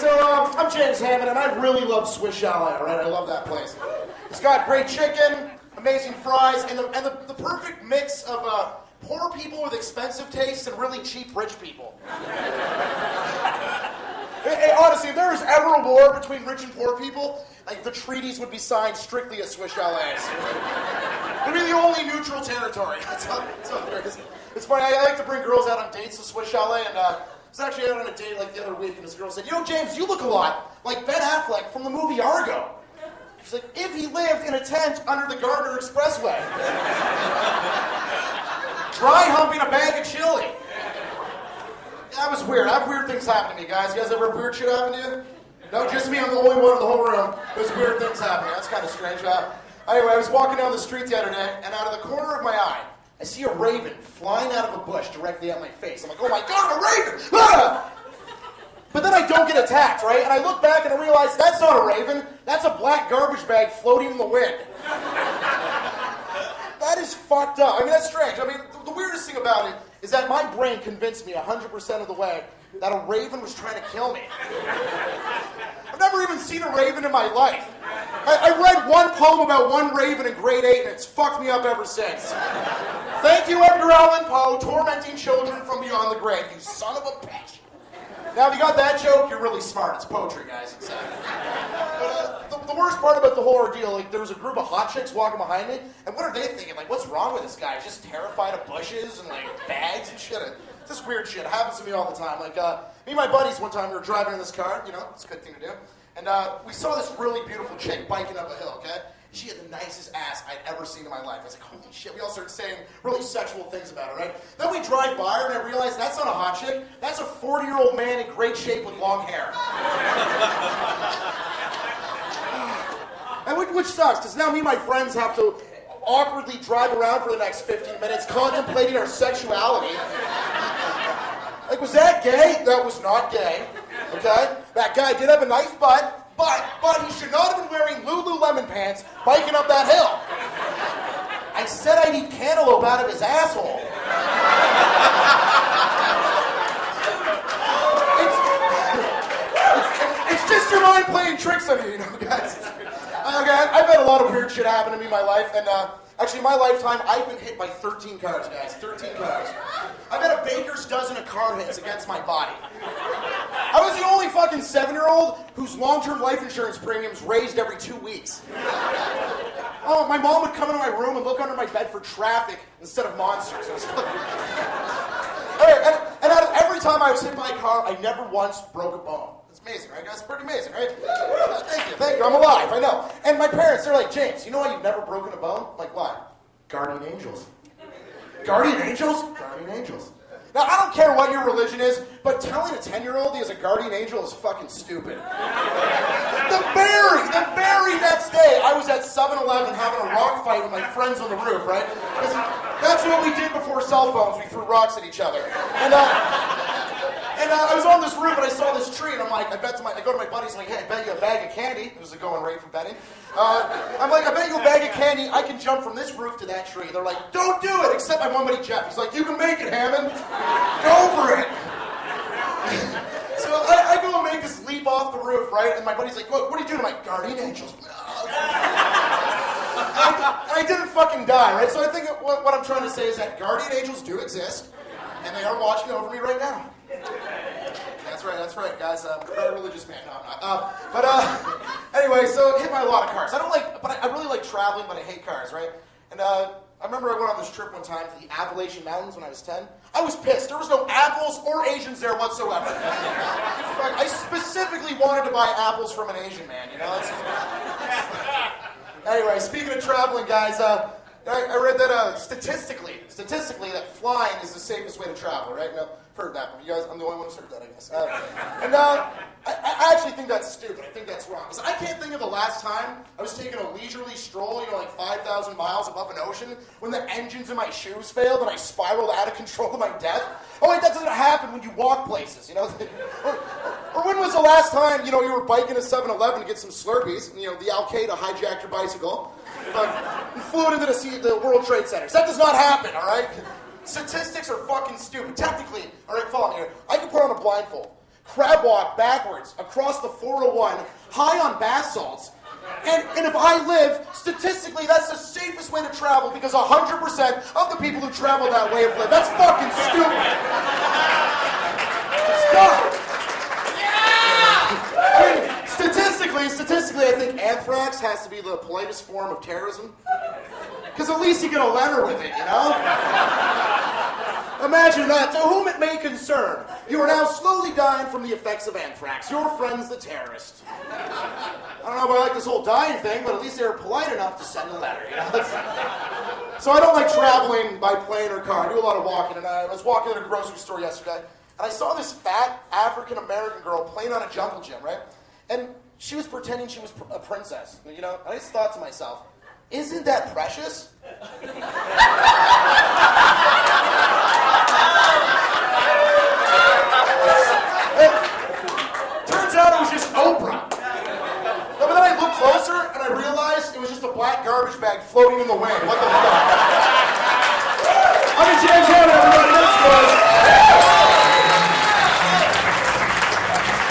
I'm James Hammond, and I really love Swiss Chalet, all right? I love that place. It's got great chicken, amazing fries, and the perfect mix of poor people with expensive tastes and really cheap rich people. Hey, honestly, if there was ever a war between rich and poor people, like the treaties would be signed strictly at Swiss Chalets. It'd be the only neutral territory. That's how there is. It's funny, I like to bring girls out on dates to Swiss Chalet, and I was actually out on a date like the other week, and this girl said, "You know, James, you look a lot like Ben Affleck from the movie Argo." She's like, "If he lived in a tent under the Gardner Expressway, dry humping a bag of chili." That was weird. I have weird things happen to me, guys. You guys ever have weird shit happen to you? No, just me. I'm the only one in the whole room. There's weird things happening. That's kind of strange. Anyway, I was walking down the street the other day, and out of the corner of my eye, I see a raven flying out of a bush directly at my face. I'm like, "Oh my God, a raven!" Ah! But then I don't get attacked, right? And I look back and I realize that's not a raven. That's a black garbage bag floating in the wind. That is fucked up. I mean, that's strange. I mean, the weirdest thing about it is that my brain convinced me 100% of the way that a raven was trying to kill me. I've never even seen a raven in my life. I read one poem about one raven in grade 8, and it's fucked me up ever since. Thank you, Edgar Allan Poe, tormenting children from beyond the grave, you son of a bitch. Now, if you got that joke, you're really smart. It's poetry, guys. But the worst part about the whole ordeal, like, there was a group of hot chicks walking behind me, and what are they thinking? Like, what's wrong with this guy? He's just terrified of bushes and, like, bags and shit. This weird shit happens to me all the time. Like, me and my buddies, one time, we were driving in this car, you know, it's a good thing to do, and we saw this really beautiful chick biking up a hill, okay? She had the nicest ass I'd ever seen in my life. I was like, holy shit. We all started saying really sexual things about her, right? Then we drive by her, and I realized that's not a hot chick. That's a 40-year-old man in great shape with long hair. And which sucks, because now me and my friends have to awkwardly drive around for the next 15 minutes contemplating our sexuality. Like, was that gay? That was not gay, okay? That guy did have a nice butt. But he should not have been wearing Lululemon pants biking up that hill. I said I'd eat cantaloupe out of his asshole. It's just your mind playing tricks on you, you know, guys. Okay, I've had a lot of weird shit happen to me in my life, and actually in my lifetime, I've been hit by 13 cars, guys. 13 cars. I've had a baker's dozen of car hits against my body. I was the only fucking 7-year-old whose long-term life insurance premiums raised every 2 weeks. Oh, my mom would come into my room and look under my bed for traffic instead of monsters. It was and out of every time I was hit by a car, I never once broke a bone. It's amazing, right, guys? Pretty amazing, right? Thank you. I'm alive, I know. And my parents, they're like, "James, you know why you've never broken a bone?" I'm like, "Why?" "Guardian angels." Guardian angels? Guardian angels. Now, I don't care what your religion is, but telling a 10-year-old he has a guardian angel is fucking stupid. The very next day, I was at 7-Eleven having a rock fight with my friends on the roof, right? Because that's what we did before cell phones. We threw rocks at each other. And I was on this roof and I saw this tree, and I'm like, I go to my buddies, I'm like, "Hey, I bet you a bag of candy." It was a going rate for betting. I'm like, "I bet you a bag of candy I can jump from this roof to that tree." They're like, "Don't do it," except my one buddy Jeff. He's like, "You can make it, Hammond. Go for it." So I go and make this leap off the roof, right? And my buddy's like, "What are you doing?" I'm like, "Guardian angels." I didn't fucking die, right? So I think what I'm trying to say is that guardian angels do exist, and they are watching over me right now. That's right, guys. I'm a religious man. No, I'm not. Anyway, so hit by a lot of cars. I really like traveling, but I hate cars, right? And I remember I went on this trip one time to the Appalachian Mountains when I was 10. I was pissed. There was no apples or Asians there whatsoever. I specifically wanted to buy apples from an Asian man, you know? Anyway, speaking of traveling, guys, I read that statistically, that flying is the safest way to travel, right? Now, I've heard that, but you guys, I'm the only one who's heard that, I guess. I actually think that's stupid. I think that's wrong. Because I can't think of the last time I was taking a leisurely stroll, you know, like 5,000 miles above an ocean, when the engines in my shoes failed and I spiraled out of control to my death. Oh, wait, that doesn't happen when you walk places, you know? Or when was the last time, you know, you were biking to 7-Eleven to get some Slurpees, and, you know, the Al-Qaeda hijacked your bicycle, and flew into the World Trade Center. So that does not happen, all right? Statistics are fucking stupid. Technically, all right, follow me here. I can put on a blindfold. crab walk backwards across the 401, high on bath salts. And if I live, statistically, that's the safest way to travel because 100% of the people who travel that way have lived. That's fucking stupid. Stop. I mean, statistically, I think anthrax has to be the politest form of terrorism. Because at least you get a letter with it, you know? Imagine that. To whom it may concern, you are now slowly dying from the effects of anthrax. Your friend's the terrorist. I don't know if I like this whole dying thing, but at least they were polite enough to send a letter, you know? So I don't like traveling by plane or car. I do a lot of walking, and I was walking in a grocery store yesterday, and I saw this fat African-American girl playing on a jungle gym, right? And she was pretending she was a princess, you know? And I just thought to myself, isn't that precious? Turns out it was just Oprah. But then I looked closer and I realized it was just a black garbage bag floating in the wind. What the fuck? I'm in James